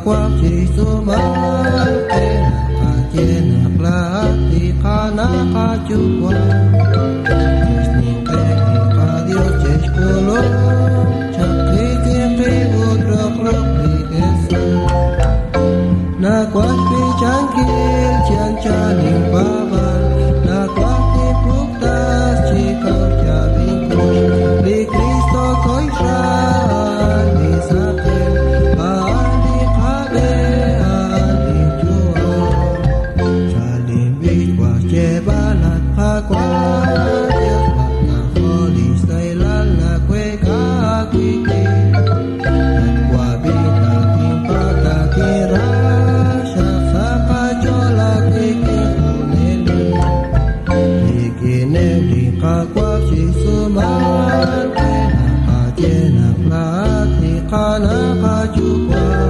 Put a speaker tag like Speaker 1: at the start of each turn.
Speaker 1: qua chỉ số mang tên cả trên hạt lá thì cả na cả chua qua ni cái cả điều chết cô lô chắc khi udah lebih desa na qua phi chẳng kia chẳng cha niệm baba na qua thì phúc ta chỉ cầu cha bình cùng vì Cristo cõi ra đi xa tên đi khá đê đi chúa cha niệm biết quả che ba lạt pha qua tiếc bạc na khó đi say lan là quê cá quý kỳ qua bi ta kim pa ta kira saka chola kiki kuneli ikine lika kwa sisuman ka jena plati kana ka chukwa